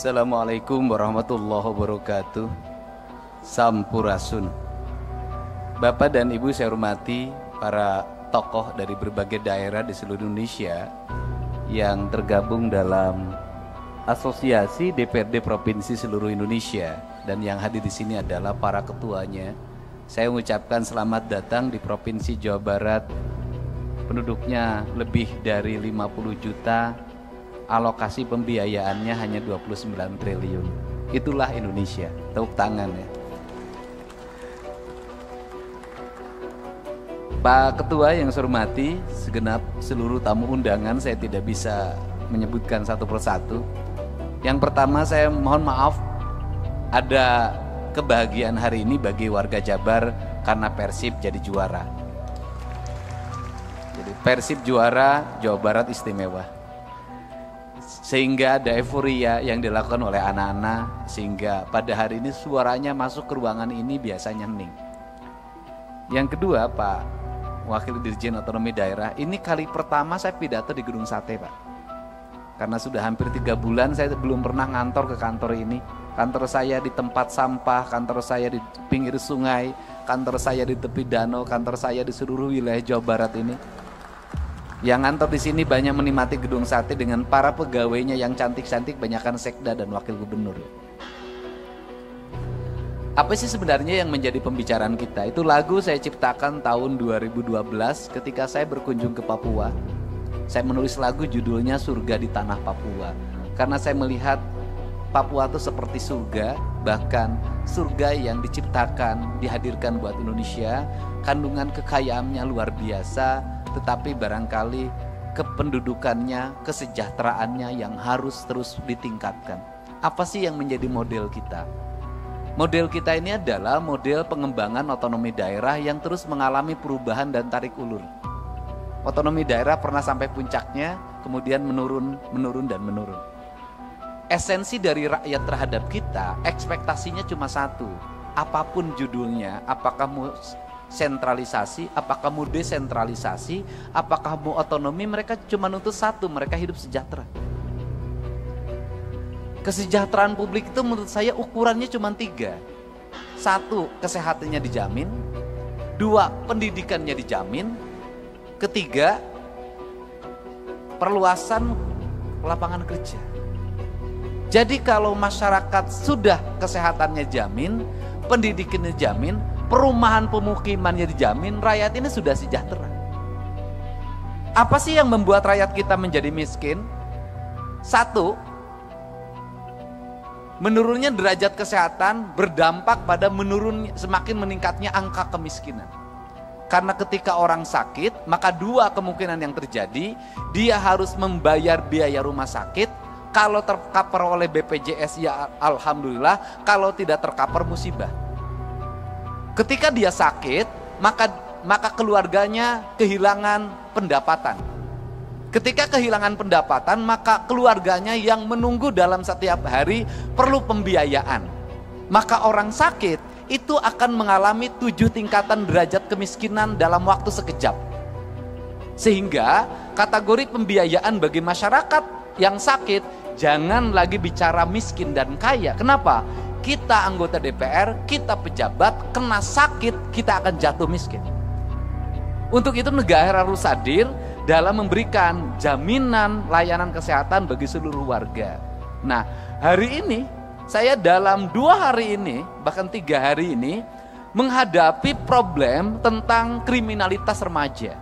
Assalamualaikum warahmatullahi wabarakatuh. Sampurasun. Bapak dan Ibu saya hormati para tokoh dari berbagai daerah di seluruh Indonesia yang tergabung dalam Asosiasi DPRD Provinsi seluruh Indonesia, dan yang hadir di sini adalah para ketuanya. Saya mengucapkan selamat datang di Provinsi Jawa Barat. Penduduknya lebih dari 50 juta. Alokasi pembiayaannya hanya 29 triliun. Itulah Indonesia. Tepuk tangan ya. Pak Ketua yang saya hormati, segenap seluruh tamu undangan, saya tidak bisa menyebutkan satu persatu. Yang pertama saya mohon maaf, ada kebahagiaan hari ini bagi warga Jabar karena Persib jadi juara. Jadi Persib juara, Jawa Barat istimewa. Sehingga ada euforia yang dilakukan oleh anak-anak, sehingga pada hari ini suaranya masuk ke ruangan ini biasanya hening. Yang kedua, Pak Wakil Dirjen Otonomi Daerah, ini kali pertama saya pidato di Gedung Sate, Pak. Karena sudah hampir 3 bulan saya belum pernah ngantor ke kantor ini. Kantor saya di tempat sampah, kantor saya di pinggir sungai, kantor saya di tepi danau, kantor saya di seluruh wilayah Jawa Barat ini. Yang ngantor di sini banyak menikmati Gedung Sate dengan para pegawainya yang cantik-cantik, banyakkan sekda dan wakil gubernur. Apa sih sebenarnya yang menjadi pembicaraan kita? Itu lagu saya ciptakan tahun 2012 ketika saya berkunjung ke Papua. Saya menulis lagu judulnya Surga di Tanah Papua. Karena saya melihat Papua itu seperti surga, bahkan surga yang diciptakan, dihadirkan buat Indonesia. Kandungan kekayaannya luar biasa, tetapi barangkali kependudukannya, kesejahteraannya yang harus terus ditingkatkan. Apa sih yang menjadi model kita? Model kita ini adalah model pengembangan otonomi daerah yang terus mengalami perubahan dan tarik ulur. Otonomi daerah pernah sampai puncaknya, kemudian menurun, dan menurun. Esensi dari rakyat terhadap kita, ekspektasinya cuma satu. Apapun judulnya, apakah sentralisasi, apakah mau desentralisasi, apakah mau otonomi, mereka cuma nuntut satu, mereka hidup sejahtera. Kesejahteraan publik itu menurut saya ukurannya cuma 3. 1, kesehatannya dijamin. 2, pendidikannya dijamin. 3, perluasan lapangan kerja. Jadi kalau masyarakat sudah kesehatannya jamin, pendidikannya jamin, perumahan pemukimannya dijamin, rakyat ini sudah sejahtera. Apa sih yang membuat rakyat kita menjadi miskin? 1, menurunnya derajat kesehatan berdampak pada semakin meningkatnya angka kemiskinan. Karena ketika orang sakit, maka 2 kemungkinan yang terjadi, dia harus membayar biaya rumah sakit. Kalau tercover oleh BPJS ya alhamdulillah, kalau tidak tercover musibah. Ketika dia sakit, maka keluarganya kehilangan pendapatan. Ketika kehilangan pendapatan, maka keluarganya yang menunggu dalam setiap hari perlu pembiayaan. Maka orang sakit itu akan mengalami 7 tingkatan derajat kemiskinan dalam waktu sekejap. Sehingga kategori pembiayaan bagi masyarakat yang sakit, jangan lagi bicara miskin dan kaya. Kenapa? Kita anggota DPR, kita pejabat, kena sakit, kita akan jatuh miskin. Untuk itu negara harus hadir dalam memberikan jaminan layanan kesehatan bagi seluruh warga. Nah, hari ini saya dalam 2 hari ini, bahkan 3 hari ini, menghadapi problem tentang kriminalitas remaja.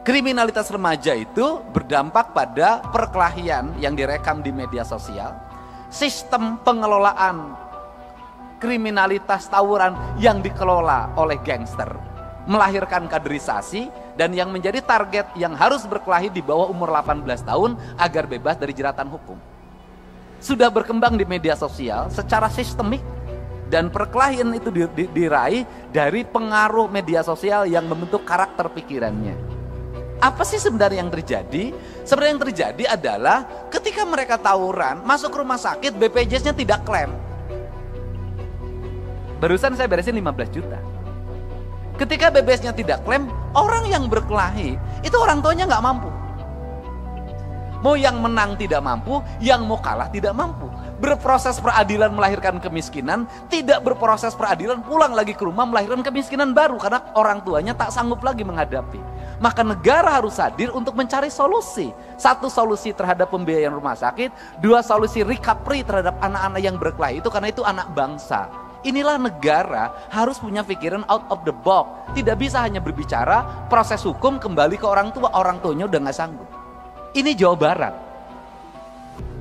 Kriminalitas remaja itu berdampak pada perkelahian yang direkam di media sosial, sistem pengelolaan kriminalitas tawuran yang dikelola oleh gangster, melahirkan kaderisasi, dan yang menjadi target yang harus berkelahi di bawah umur 18 tahun agar bebas dari jeratan hukum. Sudah berkembang di media sosial secara sistemik, dan perkelahian itu diraih dari pengaruh media sosial yang membentuk karakter pikirannya. Apa sih sebenarnya yang terjadi? Sebenarnya yang terjadi adalah ketika mereka tawuran, masuk rumah sakit, BPJS-nya tidak klaim. Barusan saya beresin 15 juta. Ketika BPJS-nya tidak klaim, orang yang berkelahi, itu orang tuanya nggak mampu. Mau yang menang tidak mampu, yang mau kalah tidak mampu. Berproses peradilan melahirkan kemiskinan, tidak berproses peradilan pulang lagi ke rumah melahirkan kemiskinan baru karena orang tuanya tak sanggup lagi menghadapi. Maka negara harus hadir untuk mencari solusi. Satu, solusi terhadap pembiayaan rumah sakit. Dua, solusi recovery terhadap anak-anak yang berkelahi itu karena itu anak bangsa. Inilah negara harus punya pikiran out of the box. Tidak bisa hanya berbicara proses hukum kembali ke orang tuanya udah gak sanggup. Ini Jawa Barat.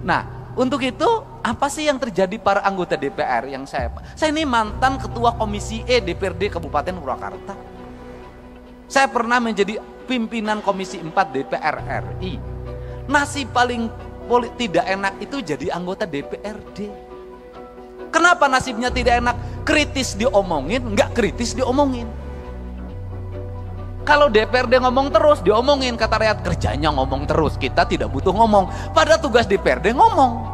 Nah, untuk itu apa sih yang terjadi para anggota DPR yang saya ini mantan ketua Komisi E DPRD Kabupaten Purwakarta. Saya pernah menjadi pimpinan Komisi 4 DPR RI. Nasib paling tidak enak itu jadi anggota DPRD. Kenapa nasibnya tidak enak? Kritis diomongin, nggak kritis diomongin. Kalau DPRD ngomong terus, diomongin, kata rakyat, kerjanya ngomong terus, kita tidak butuh ngomong. Pada tugas DPRD ngomong.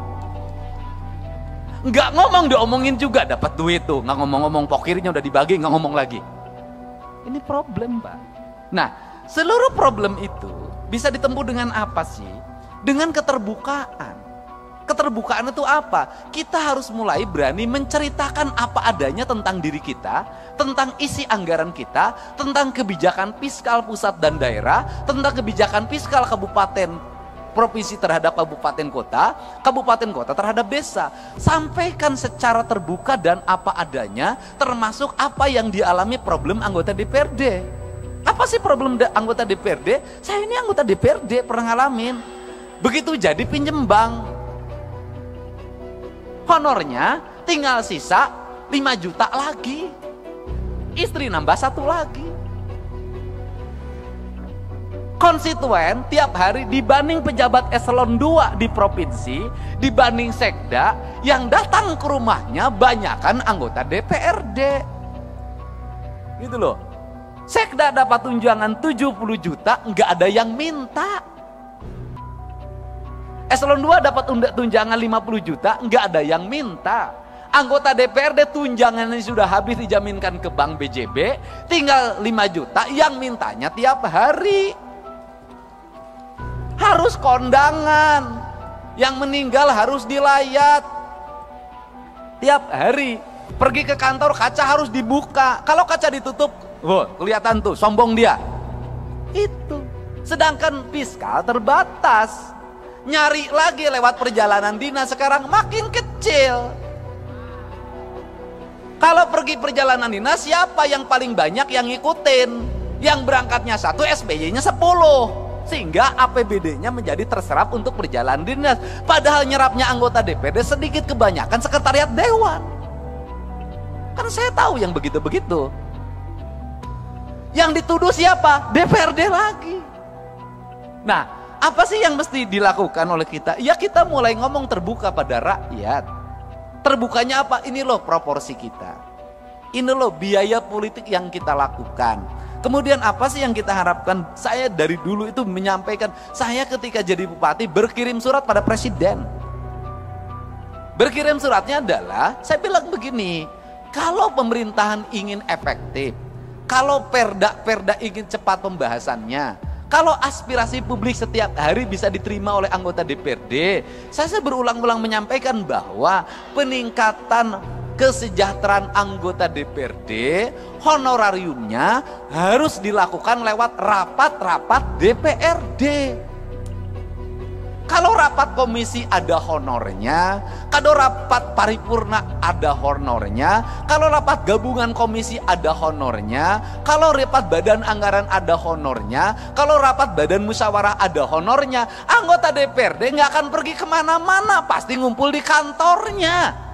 Nggak ngomong diomongin juga, dapat duit tuh. Nggak ngomong-ngomong, pokirnya udah dibagi, nggak ngomong lagi. Ini problem, Pak. Nah, seluruh problem itu bisa ditempuh dengan apa sih? Dengan keterbukaan. Keterbukaan itu apa? Kita harus mulai berani menceritakan apa adanya tentang diri kita, tentang isi anggaran kita, tentang kebijakan fiskal pusat dan daerah, tentang kebijakan fiskal kabupaten, provinsi terhadap kabupaten kota terhadap desa. Sampaikan secara terbuka dan apa adanya, termasuk apa yang dialami problem anggota DPRD. Apa sih problem anggota DPRD? Saya ini anggota DPRD, pernah ngalamin. Begitu jadi pinjem bank, honornya tinggal sisa 5 juta lagi. Istri nambah 1 lagi. Konstituen tiap hari dibanding pejabat eselon 2 di provinsi, dibanding sekda, yang datang ke rumahnya banyakan anggota DPRD. Gitu loh. Sekda dapat tunjangan 70 juta, nggak ada yang minta. Eselon 2 dapat tunjangan 50 juta, nggak ada yang minta. Anggota DPRD tunjangannya sudah habis dijaminkan ke Bank BJB, tinggal 5 juta, yang mintanya tiap hari. Harus kondangan, yang meninggal harus dilayat. Tiap hari, pergi ke kantor kaca harus dibuka. Kalau kaca ditutup, kelihatan tuh, sombong dia. Itu. Sedangkan fiskal terbatas. Nyari lagi lewat perjalanan dinas sekarang makin kecil. Kalau pergi perjalanan dinas, siapa yang paling banyak yang ngikutin? Yang berangkatnya 1, SPY-nya 10. Sehingga APBD-nya menjadi terserap untuk perjalanan dinas. Padahal nyerapnya anggota DPRD sedikit, kebanyakan sekretariat dewan. Kan saya tahu yang begitu-begitu. Yang dituduh siapa? DPRD lagi. Nah, apa sih yang mesti dilakukan oleh kita? Ya, kita mulai ngomong terbuka pada rakyat. Terbukanya apa? Ini loh proporsi kita. Ini loh biaya politik yang kita lakukan. Kemudian apa sih yang kita harapkan? Saya dari dulu itu menyampaikan, saya ketika jadi bupati berkirim surat pada presiden. Berkirim suratnya adalah, saya bilang begini, kalau pemerintahan ingin efektif, kalau perda ingin cepat pembahasannya, kalau aspirasi publik setiap hari bisa diterima oleh anggota DPRD, saya berulang-ulang menyampaikan bahwa peningkatan kesejahteraan anggota DPRD, honorariumnya harus dilakukan lewat rapat-rapat DPRD. Kalau rapat komisi ada honornya, kalau rapat paripurna ada honornya, kalau rapat gabungan komisi ada honornya, kalau rapat badan anggaran ada honornya, kalau rapat badan musyawarah ada honornya, anggota DPRD nggak akan pergi kemana-mana, pasti ngumpul di kantornya.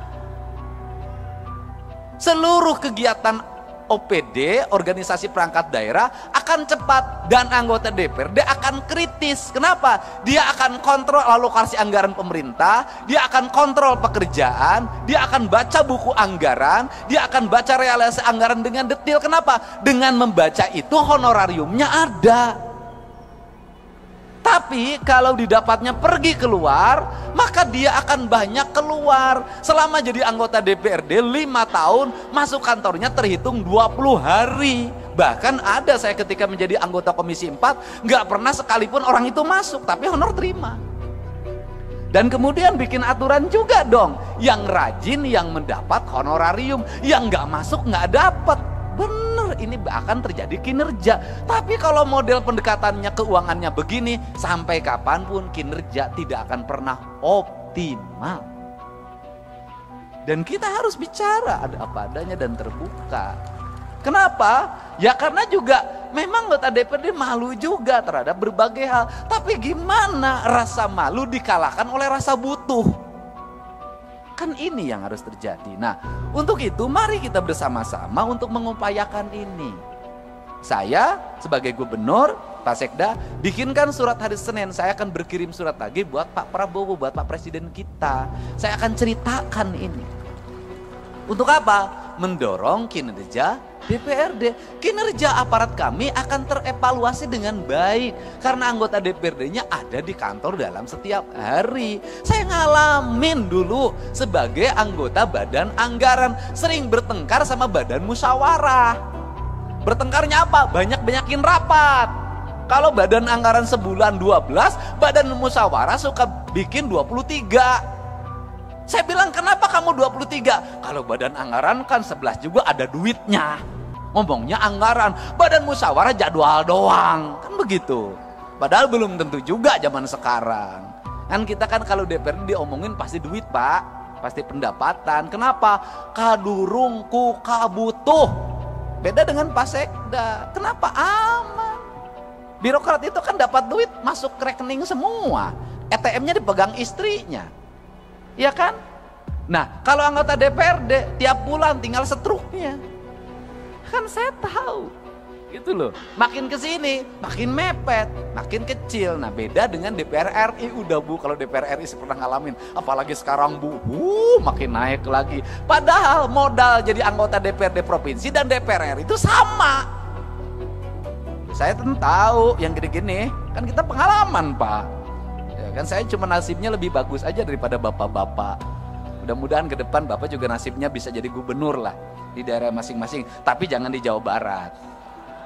Seluruh kegiatan OPD, organisasi perangkat daerah akan cepat dan anggota DPRD akan kritis. Kenapa? Dia akan kontrol alokasi anggaran pemerintah, dia akan kontrol pekerjaan, dia akan baca buku anggaran, dia akan baca realisasi anggaran dengan detail. Kenapa? Dengan membaca itu honorariumnya ada. Tapi kalau didapatnya pergi keluar, maka dia akan banyak keluar. Selama jadi anggota DPRD 5 tahun, masuk kantornya terhitung 20 hari. Bahkan ada saya ketika menjadi anggota Komisi 4, nggak pernah sekalipun orang itu masuk, tapi honor terima. Dan kemudian bikin aturan juga dong. Yang rajin yang mendapat honorarium, yang nggak masuk nggak dapat. Bener, ini akan terjadi kinerja. Tapi kalau model pendekatannya keuangannya begini, sampai kapanpun kinerja tidak akan pernah optimal. Dan kita harus bicara ada apa adanya dan terbuka. Kenapa? Ya karena juga memang anggota DPRD malu juga terhadap berbagai hal. Tapi gimana rasa malu dikalahkan oleh rasa butuh? Kan ini yang harus terjadi. Nah, untuk itu mari kita bersama-sama untuk mengupayakan ini. Saya sebagai gubernur, Pak Sekda, bikinkan surat hari Senin. Saya akan berkirim surat lagi buat Pak Prabowo, buat Pak Presiden kita. Saya akan ceritakan ini. Untuk apa? Mendorong kinerja DPRD. Kinerja aparat kami akan terevaluasi dengan baik. Karena anggota DPRD-nya ada di kantor dalam setiap hari. Saya ngalamin dulu sebagai anggota badan anggaran. Sering bertengkar sama badan musyawarah. Bertengkarnya apa? Banyak-banyakin rapat. Kalau badan anggaran sebulan 12, badan musyawarah suka bikin 23. Saya bilang kenapa kamu 23? Kalau badan anggaran kan 11 juga ada duitnya. Ngomongnya anggaran, badan musyawarah jadwal doang. Kan begitu. Padahal belum tentu juga zaman sekarang. Kan kita kan kalau DPR diomongin pasti duit Pak. Pasti pendapatan. Kenapa? Kadurungku kabutuh. Beda dengan Pak Sekda. Kenapa? Aman. Birokrat itu kan dapat duit masuk ke rekening semua. ATM-nya dipegang istrinya. Iya kan? Nah, kalau anggota DPRD tiap bulan tinggal setruknya. Kan saya tahu. Gitu loh. Makin ke sini, makin mepet, makin kecil. Nah, beda dengan DPR RI. Udah Bu, kalau DPR RI pernah ngalamin. Apalagi sekarang Bu, makin naik lagi. Padahal modal jadi anggota DPRD provinsi dan DPR RI itu sama. Saya tentu tahu yang gini-gini. Kan kita pengalaman Pak. Kan saya cuma nasibnya lebih bagus aja daripada bapak-bapak. Mudah-mudahan ke depan bapak juga nasibnya bisa jadi gubernur lah di daerah masing-masing. Tapi jangan di Jawa Barat.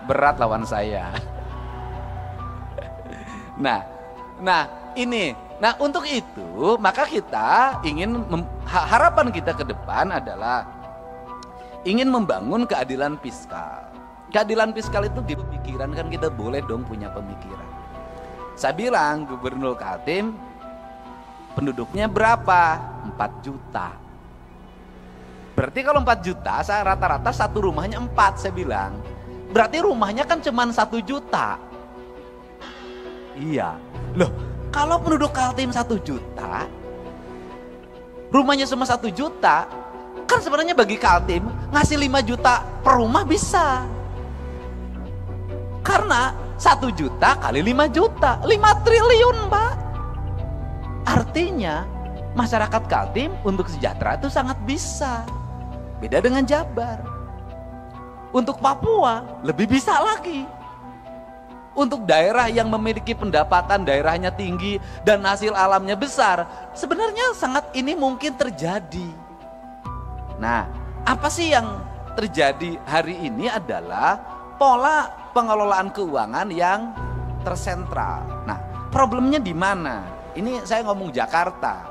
Berat lawan saya. Nah ini. Nah untuk itu maka kita ingin harapan kita ke depan adalah ingin membangun keadilan fiskal. Keadilan fiskal itu di pemikiran kan kita boleh dong punya pemikiran. Saya bilang Gubernur Kaltim penduduknya berapa? 4 juta. Berarti kalau 4 juta saya rata-rata satu rumahnya 4 saya bilang. Berarti rumahnya kan cuma 1 juta. Iya. Loh kalau penduduk Kaltim 1 juta, rumahnya cuma 1 juta, kan sebenarnya bagi Kaltim ngasih 5 juta per rumah bisa. Karena 1 juta kali 5 juta, 5 triliun Pak. Artinya masyarakat Kaltim untuk sejahtera itu sangat bisa. Beda dengan Jabar. Untuk Papua lebih bisa lagi. Untuk daerah yang memiliki pendapatan daerahnya tinggi dan hasil alamnya besar, sebenarnya sangat ini mungkin terjadi. Nah, apa sih yang terjadi hari ini adalah pola pengelolaan keuangan yang tersentral. Nah, problemnya di mana? Ini saya ngomong Jakarta.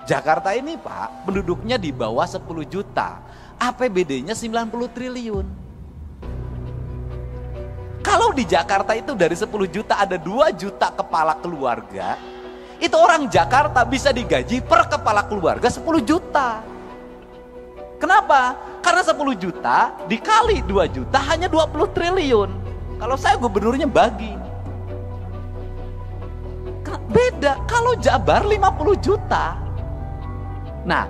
Jakarta ini Pak, penduduknya di bawah 10 juta. APBD-nya 90 triliun. Kalau di Jakarta itu dari 10 juta ada 2 juta kepala keluarga, itu orang Jakarta bisa digaji per kepala keluarga 10 juta. Kenapa? Karena 10 juta dikali 2 juta hanya 20 triliun. Kalau saya gubernurnya bagi. Beda kalau Jabar 50 juta. Nah,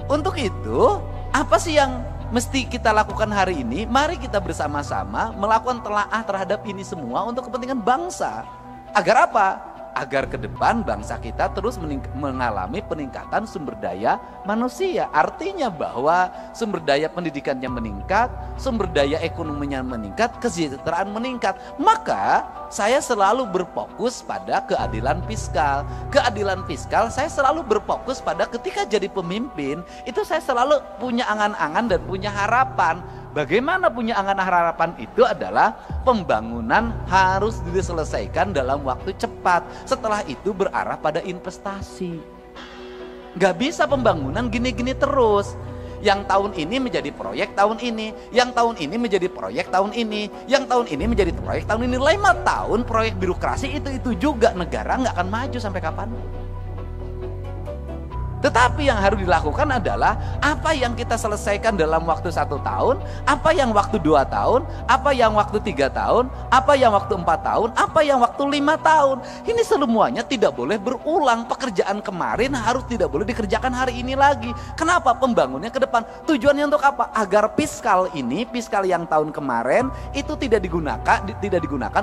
untuk itu apa sih yang mesti kita lakukan hari ini? Mari kita bersama-sama melakukan telaah terhadap ini semua untuk kepentingan bangsa. Agar apa? Agar ke depan bangsa kita terus mengalami peningkatan sumber daya manusia. Artinya bahwa sumber daya pendidikannya meningkat, sumber daya ekonominya meningkat, kesejahteraan meningkat. Maka saya selalu berfokus pada keadilan fiskal. Keadilan fiskal saya selalu berfokus pada ketika jadi pemimpin, itu saya selalu punya angan-angan dan punya harapan. Bagaimana punya angan harapan itu adalah pembangunan harus diselesaikan dalam waktu cepat. Setelah itu berarah pada investasi. Gak bisa pembangunan gini-gini terus. Yang tahun ini menjadi proyek tahun ini, yang tahun ini menjadi proyek tahun ini, yang tahun ini menjadi proyek tahun ini. 5 tahun proyek birokrasi itu juga, negara nggak akan maju sampai kapan. Tetapi yang harus dilakukan adalah apa yang kita selesaikan dalam waktu 1 tahun, apa yang waktu 2 tahun, apa yang waktu 3 tahun, apa yang waktu 4 tahun, apa yang waktu 5 tahun. Ini semuanya tidak boleh berulang. Pekerjaan kemarin harus tidak boleh dikerjakan hari ini lagi. Kenapa? Pembangunnya ke depan. Tujuannya untuk apa? Agar fiskal yang tahun kemarin itu tidak digunakan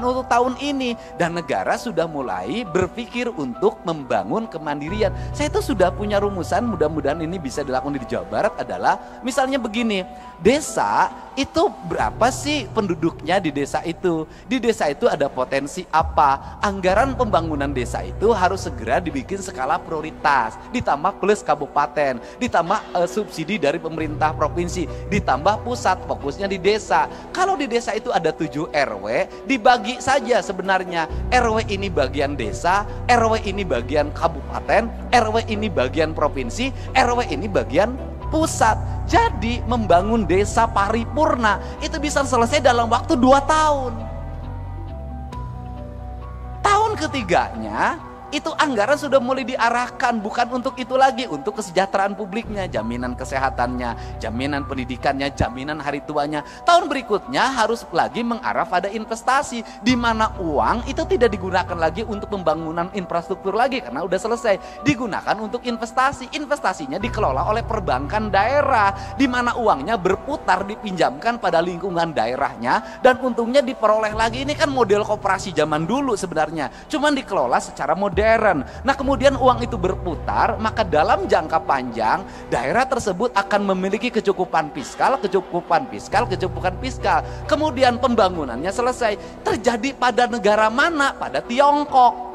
untuk tahun ini. Dan negara sudah mulai berpikir untuk membangun kemandirian. Saya itu sudah punya rumusan, mudah-mudahan ini bisa dilakukan di Jawa Barat, adalah misalnya begini, desa itu berapa sih penduduknya di desa itu? Di desa itu ada potensi apa? Anggaran pembangunan desa itu harus segera dibikin skala prioritas, ditambah plus kabupaten, ditambah subsidi dari pemerintah provinsi, ditambah pusat, fokusnya di desa. Kalau di desa itu ada 7 RW, dibagi saja sebenarnya. RW ini bagian desa, RW ini bagian kabupaten, RW ini bagian provinsi, RW ini bagian pusat. Jadi membangun desa paripurna itu bisa selesai dalam waktu 2 tahun. Tahun ketiganya itu anggaran sudah mulai diarahkan, bukan untuk itu lagi, untuk kesejahteraan publiknya, jaminan kesehatannya, jaminan pendidikannya, jaminan hari tuanya. Tahun berikutnya harus lagi mengarah pada investasi, di mana uang itu tidak digunakan lagi untuk pembangunan infrastruktur lagi karena udah selesai, digunakan untuk investasi. Investasinya dikelola oleh perbankan daerah, di mana uangnya berputar, dipinjamkan pada lingkungan daerahnya, dan untungnya diperoleh lagi. Ini kan model koperasi zaman dulu sebenarnya, cuman dikelola secara modern. Nah, kemudian uang itu berputar, maka dalam jangka panjang daerah tersebut akan memiliki kecukupan fiskal. Kemudian pembangunannya selesai. Terjadi pada negara mana? Pada Tiongkok.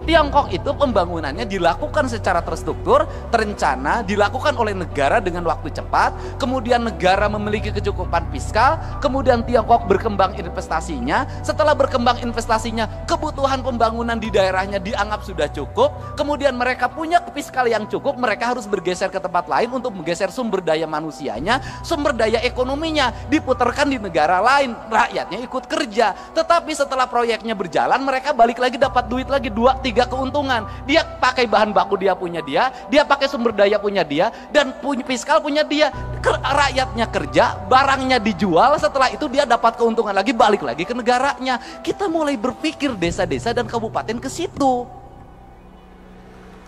Tiongkok itu pembangunannya dilakukan secara terstruktur, terencana, dilakukan oleh negara dengan waktu cepat. Kemudian negara memiliki kecukupan fiskal, kemudian Tiongkok berkembang investasinya. Setelah berkembang investasinya, kebutuhan pembangunan di daerahnya dianggap sudah cukup. Kemudian mereka punya fiskal yang cukup, mereka harus bergeser ke tempat lain untuk menggeser sumber daya manusianya, sumber daya ekonominya diputarkan di negara lain, rakyatnya ikut kerja. Tetapi setelah proyeknya berjalan, mereka balik lagi dapat duit lagi 2-3 keuntungan. Dia pakai bahan baku dia punya dia pakai sumber daya punya dia, dan punya fiskal punya dia. Rakyatnya kerja, barangnya dijual, setelah itu dia dapat keuntungan lagi, balik lagi ke negaranya. Kita mulai berpikir desa-desa dan kabupaten ke situ.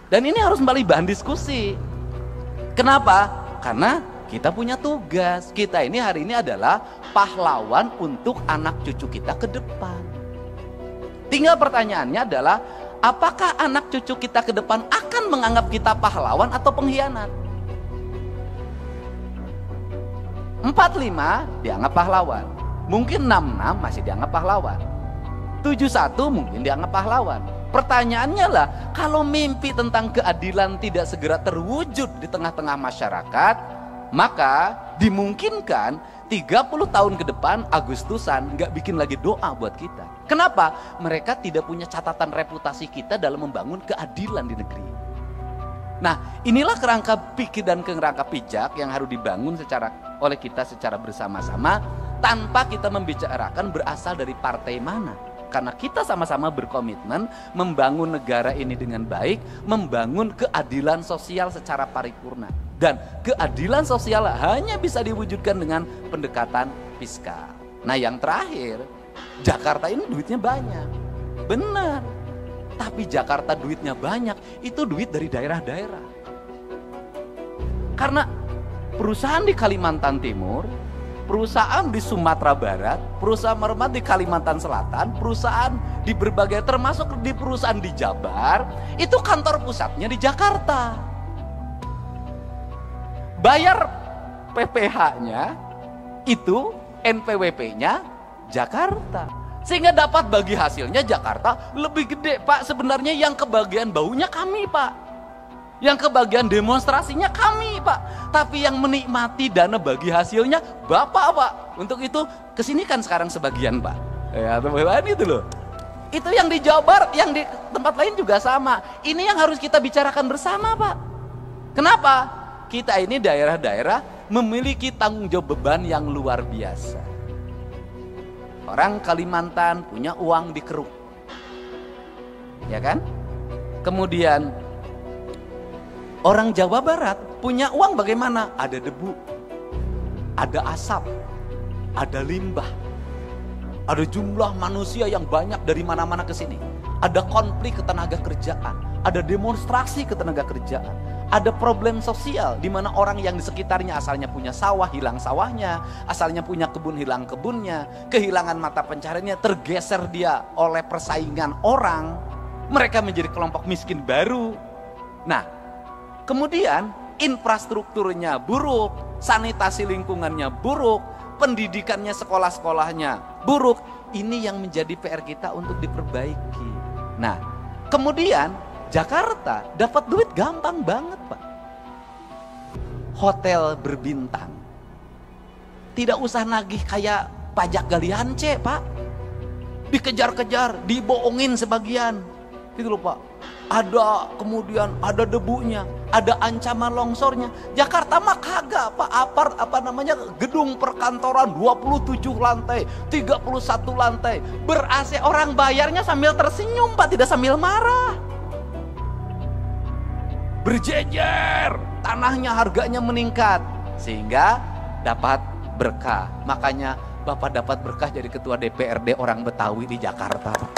Dan ini harus kembali bahan diskusi. Kenapa? Karena kita punya tugas. Kita ini hari ini adalah pahlawan untuk anak cucu kita ke depan. Tinggal pertanyaannya adalah, apakah anak cucu kita ke depan akan menganggap kita pahlawan atau pengkhianat? 45 dianggap pahlawan, mungkin 66 masih dianggap pahlawan, 71 mungkin dianggap pahlawan. Pertanyaannya lah, kalau mimpi tentang keadilan tidak segera terwujud di tengah-tengah masyarakat, maka dimungkinkan 30 tahun ke depan Agustusan gak bikin lagi doa buat kita. Kenapa? Mereka tidak punya catatan reputasi kita dalam membangun keadilan di negeri. Nah, inilah kerangka pikir dan kerangka pijak yang harus dibangun oleh kita secara bersama-sama, tanpa kita membicarakan berasal dari partai mana. Karena kita sama-sama berkomitmen membangun negara ini dengan baik, membangun keadilan sosial secara paripurna. Dan keadilan sosial hanya bisa diwujudkan dengan pendekatan fiskal. Nah, yang terakhir, Jakarta ini duitnya banyak, benar. Tapi Jakarta duitnya banyak, itu duit dari daerah-daerah. Karena perusahaan di Kalimantan Timur, perusahaan di Sumatera Barat, perusahaan di Kalimantan Selatan, perusahaan di berbagai, termasuk di perusahaan di Jabar, itu kantor pusatnya di Jakarta. Bayar PPh-nya itu, NPWP-nya Jakarta. Sehingga dapat bagi hasilnya Jakarta lebih gede, Pak. Sebenarnya yang kebagian baunya kami, Pak. Yang kebagian demonstrasinya kami, Pak. Tapi yang menikmati dana bagi hasilnya Bapak, Pak. Untuk itu kesini kan sekarang sebagian, Pak. Ya, teman-teman itu loh. Itu yang di Jawa Barat, yang di tempat lain juga sama. Ini yang harus kita bicarakan bersama, Pak. Kenapa? Kita ini daerah-daerah memiliki tanggung jawab beban yang luar biasa. Orang Kalimantan punya uang di keruk. Ya kan? Kemudian orang Jawa Barat punya uang bagaimana? Ada debu, ada asap, ada limbah, ada jumlah manusia yang banyak dari mana-mana ke sini. Ada konflik ketenaga kerjaan, ada demonstrasi ketenaga kerjaan, ada problem sosial di mana orang yang di sekitarnya asalnya punya sawah hilang sawahnya, asalnya punya kebun hilang kebunnya, kehilangan mata pencahariannya, tergeser dia oleh persaingan orang, mereka menjadi kelompok miskin baru. Nah, kemudian infrastrukturnya buruk, sanitasi lingkungannya buruk, pendidikannya sekolah-sekolahnya buruk. Ini yang menjadi PR kita untuk diperbaiki. Nah, kemudian Jakarta dapat duit gampang banget, Pak. Hotel berbintang. Tidak usah nagih kayak pajak galian C, Pak. Dikejar-kejar, dibohongin sebagian. Gitu loh, Pak. Ada kemudian ada debunya, ada ancaman longsornya. Jakarta mah kagak, Pak. Gedung perkantoran 27 lantai, 31 lantai. Ber-AC, orang bayarnya sambil tersenyum, Pak, tidak sambil marah. Berjejer, tanahnya harganya meningkat sehingga dapat berkah. Makanya Bapak dapat berkah jadi ketua DPRD orang Betawi di Jakarta, Pak.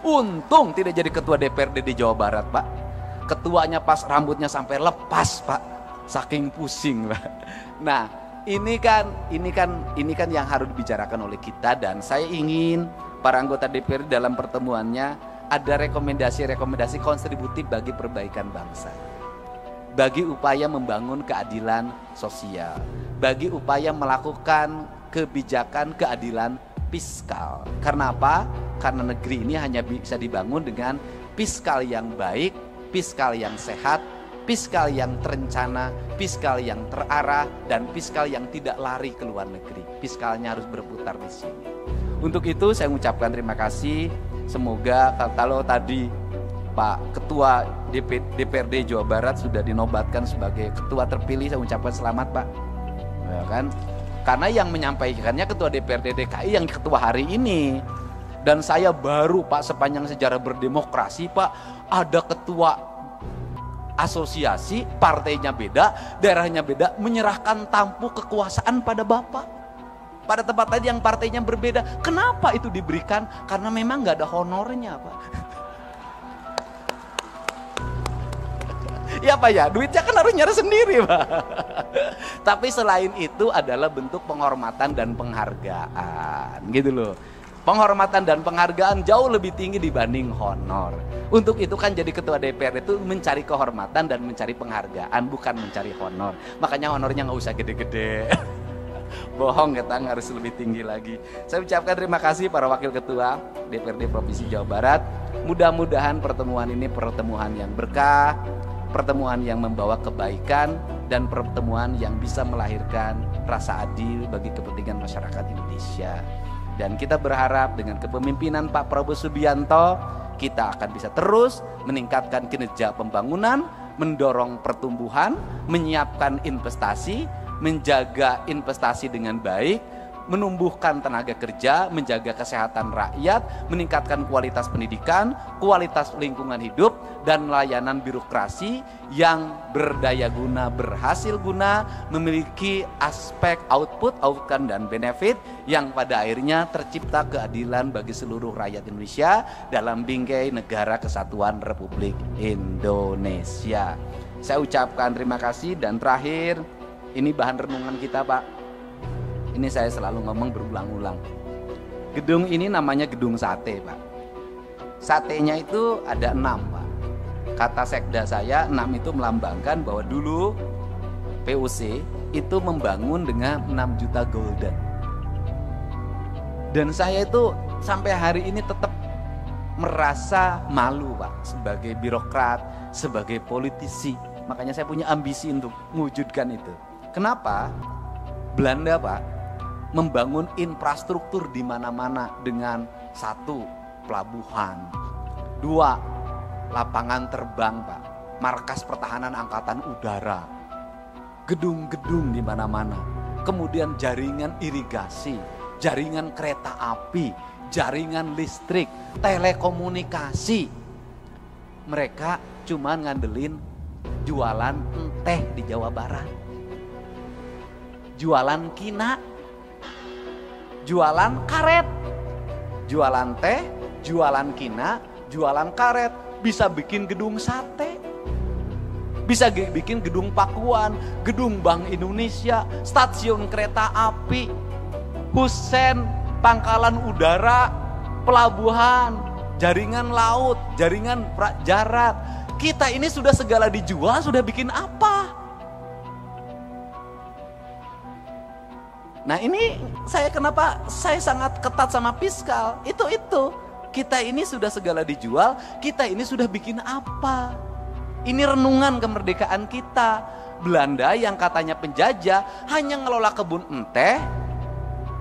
Untung tidak jadi ketua DPRD di Jawa Barat, Pak. Ketuanya pas rambutnya sampai lepas, Pak. Saking pusing, Pak. Nah, ini kan yang harus dibicarakan oleh kita, dan saya ingin para anggota DPRD dalam pertemuannya ada rekomendasi-rekomendasi kontributif bagi perbaikan bangsa. Bagi upaya membangun keadilan sosial, bagi upaya melakukan kebijakan keadilan fiskal. Karena apa? Karena negeri ini hanya bisa dibangun dengan fiskal yang baik, fiskal yang sehat, fiskal yang terencana, fiskal yang terarah, dan fiskal yang tidak lari ke luar negeri. Fiskalnya harus berputar di sini. Untuk itu saya mengucapkan terima kasih. Semoga kalau tadi Pak Ketua DPRD Jawa Barat sudah dinobatkan sebagai ketua terpilih, saya ucapkan selamat, Pak. Ya kan? Karena yang menyampaikannya ketua DPRD DKI yang ketua hari ini. Dan saya baru, Pak, sepanjang sejarah berdemokrasi, Pak, ada ketua asosiasi, partainya beda, daerahnya beda, menyerahkan tampuk kekuasaan pada Bapak. Pada tempat tadi yang partainya berbeda. Kenapa itu diberikan? Karena memang nggak ada honornya, Pak. Ya, Pak, ya, duitnya kan harus nyari sendiri, Pak. Tapi selain itu adalah bentuk penghormatan dan penghargaan, gitu loh. Penghormatan dan penghargaan jauh lebih tinggi dibanding honor. Untuk itu kan jadi ketua DPR itu mencari kehormatan dan mencari penghargaan, bukan mencari honor. Makanya honornya nggak usah gede-gede. Bohong, kita harus lebih tinggi lagi. Saya ucapkan terima kasih para wakil ketua DPRD Provinsi Jawa Barat. Mudah-mudahan pertemuan ini pertemuan yang berkah, pertemuan yang membawa kebaikan, dan pertemuan yang bisa melahirkan rasa adil bagi kepentingan masyarakat Indonesia. Dan kita berharap dengan kepemimpinan Pak Prabowo Subianto, kita akan bisa terus meningkatkan kinerja pembangunan, mendorong pertumbuhan, menyiapkan investasi, menjaga investasi dengan baik, menumbuhkan tenaga kerja, menjaga kesehatan rakyat, meningkatkan kualitas pendidikan, kualitas lingkungan hidup, dan layanan birokrasi yang berdaya guna, berhasil guna, memiliki aspek output, outcome, dan benefit yang pada akhirnya tercipta keadilan bagi seluruh rakyat Indonesia dalam bingkai Negara Kesatuan Republik Indonesia. Saya ucapkan terima kasih, dan terakhir, ini bahan renungan kita, Pak. Ini saya selalu ngomong berulang-ulang. Gedung ini namanya gedung sate, Pak. Satenya itu ada 6, Pak. Kata sekda saya, 6 itu melambangkan bahwa dulu PUC itu membangun dengan 6 juta golden. Dan saya itu sampai hari ini tetap merasa malu Pak, sebagai birokrat, sebagai politisi. Makanya saya punya ambisi untuk mewujudkan itu. Kenapa? Belanda Pak, membangun infrastruktur di mana-mana dengan 1, pelabuhan, 2, lapangan terbang Pak, markas pertahanan angkatan udara, gedung-gedung di mana-mana, kemudian jaringan irigasi, jaringan kereta api, jaringan listrik, telekomunikasi. Mereka cuma ngandelin jualan teh di Jawa Barat, jualan kina, jualan karet, jualan teh, jualan kina, jualan karet, bisa bikin gedung sate, bisa bikin gedung pakuan, gedung Bank Indonesia, stasiun kereta api, husen, pangkalan udara, pelabuhan, jaringan laut, jaringan darat. Kita ini sudah segala dijual, sudah bikin apa? Nah ini kenapa saya sangat ketat sama fiskal, itu. Kita ini sudah segala dijual, kita ini sudah bikin apa? Ini renungan kemerdekaan kita. Belanda yang katanya penjajah hanya ngelola kebun teh,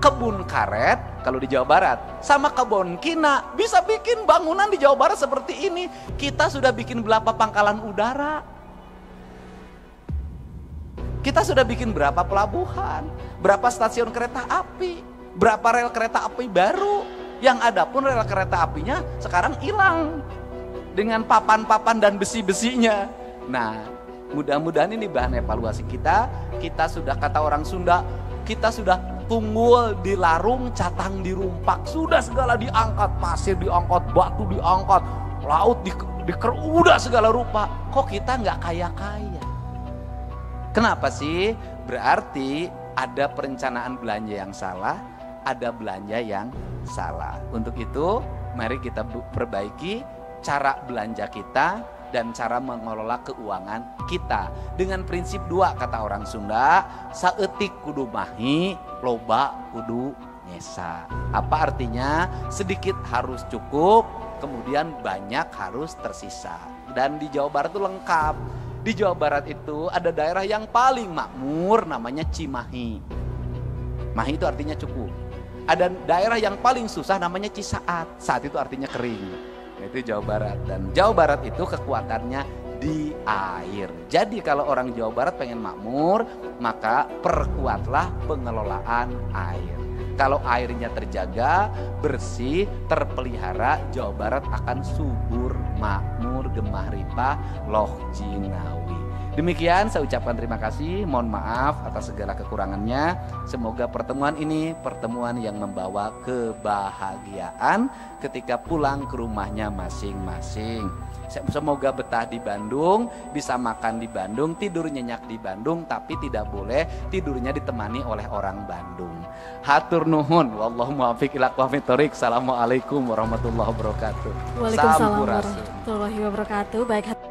kebun karet kalau di Jawa Barat, sama kebun kina, bisa bikin bangunan di Jawa Barat seperti ini. Kita sudah bikin berapa pangkalan udara, kita sudah bikin berapa pelabuhan, berapa stasiun kereta api, berapa rel kereta api baru. Yang ada pun rel kereta apinya sekarang hilang dengan papan-papan dan besi-besinya. Nah, mudah-mudahan ini bahan evaluasi kita. Kita sudah, kata orang Sunda, kita sudah tunggul di larung, catang di rumpak. Sudah segala diangkat, pasir diangkat, batu diangkat, laut udah segala rupa. Kok kita nggak kaya-kaya? Kenapa sih? Berarti ada perencanaan belanja yang salah, ada belanja yang salah. Untuk itu, mari kita perbaiki cara belanja kita dan cara mengelola keuangan kita dengan prinsip 2, kata orang Sunda, saeutik kudu mahi, loba kudu nyesa. Apa artinya? Sedikit harus cukup, kemudian banyak harus tersisa. Dan di Jawa Barat itu lengkap. Di Jawa Barat itu ada daerah yang paling makmur, namanya Cimahi. Mahi itu artinya cukup. Ada daerah yang paling susah, namanya Cisaat. Saat itu artinya kering. Itu Jawa Barat, dan Jawa Barat itu kekuatannya di air. Jadi kalau orang Jawa Barat pengen makmur, maka perkuatlah pengelolaan air. Kalau airnya terjaga, bersih, terpelihara, Jawa Barat akan subur, makmur, gemah ripah, loh jinawi. Demikian saya ucapkan terima kasih, mohon maaf atas segala kekurangannya. Semoga pertemuan ini pertemuan yang membawa kebahagiaan ketika pulang ke rumahnya masing-masing. Semoga betah di Bandung, bisa makan di Bandung, tidur nyenyak di Bandung, tapi tidak boleh tidurnya ditemani oleh orang Bandung. Hatur nuhun, wallahu muwaffiq ila aqwamit thoriq. Assalamualaikum warahmatullahi wabarakatuh. Waalaikumsalam warahmatullahi wabarakatuh. Baik.